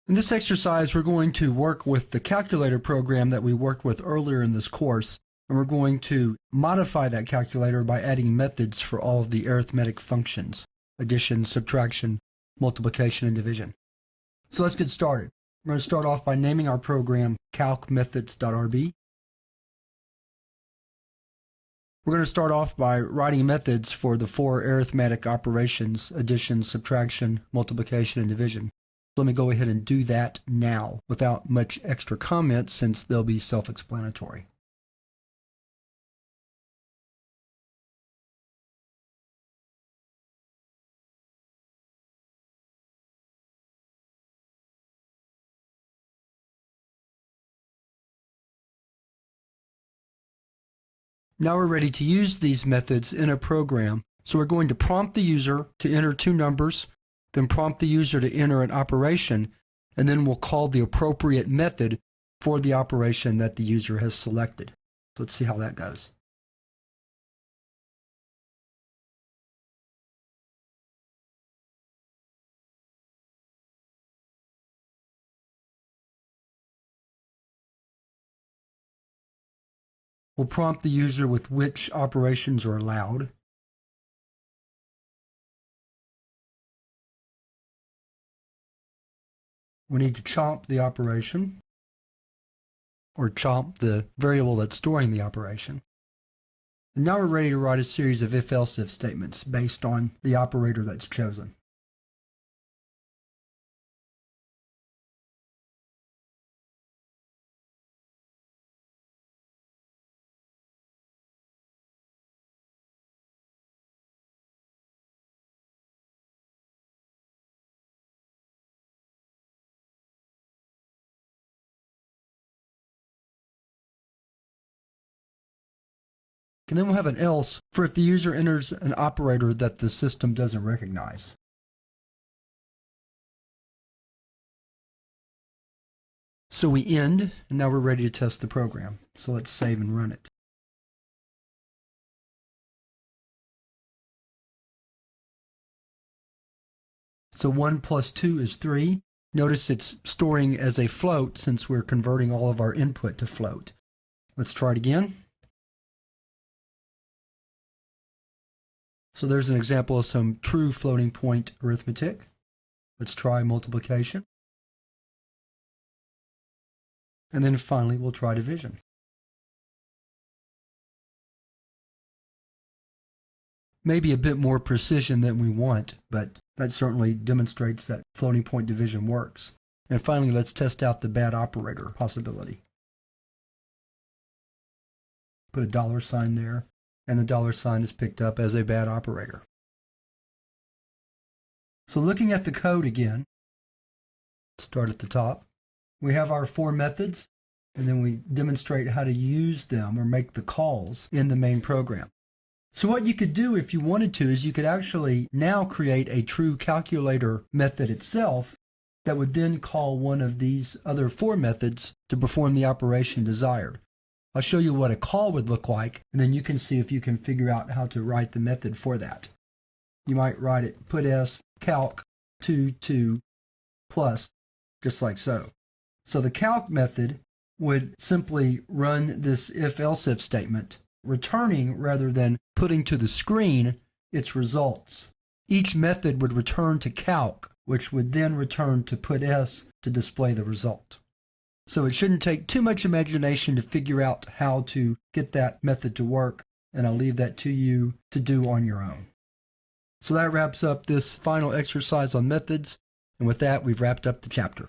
In this exercise, we're going to work with the calculator program that we worked with earlier in this course, and we're going to modify that calculator by adding methods for all of the arithmetic functions: addition, subtraction, multiplication, and division. So let's get started. We're going to start off by naming our program calcmethods.rb. We're going to start off by writing methods for the 4 arithmetic operations: addition, subtraction, multiplication, and division. Let me go ahead and do that now without much extra comment, since they'll be self-explanatory. Now we're ready to use these methods in a program. So we're going to prompt the user to enter 2 numbers, then prompt the user to enter an operation, and then we'll call the appropriate method for the operation that the user has selected. So let's see how that goes. We'll prompt the user with which operations are allowed. We need to chomp the operation, or chomp the variable that's storing the operation. And now we're ready to write a series of if-else-if statements based on the operator that's chosen. And then we'll have an else for if the user enters an operator that the system doesn't recognize. So we end, and now we're ready to test the program. So let's save and run it. So 1 plus 2 is 3. Notice it's storing as a float since we're converting all of our input to float. Let's try it again. So there's an example of some true floating point arithmetic. Let's try multiplication. And then finally, we'll try division. Maybe a bit more precision than we want, but that certainly demonstrates that floating point division works. And finally, let's test out the bad operator possibility. Put a $sign there, and the $sign is picked up as a bad operator. So looking at the code again, start at the top. We have our 4 methods, and then we demonstrate how to use them or make the calls in the main program. So what you could do if you wanted to is you could actually now create a true calculator method itself that would then call one of these other 4 methods to perform the operation desired. I'll show you what a call would look like, and then you can see if you can figure out how to write the method for that. You might write it put s calc 2 plus, just like so. So the calc method would simply run this if-else-if statement, returning rather than putting to the screen its results. Each method would return to calc, which would then return to put s to display the result. So it shouldn't take too much imagination to figure out how to get that method to work, and I'll leave that to you to do on your own. So that wraps up this final exercise on methods, and with that, we've wrapped up the chapter.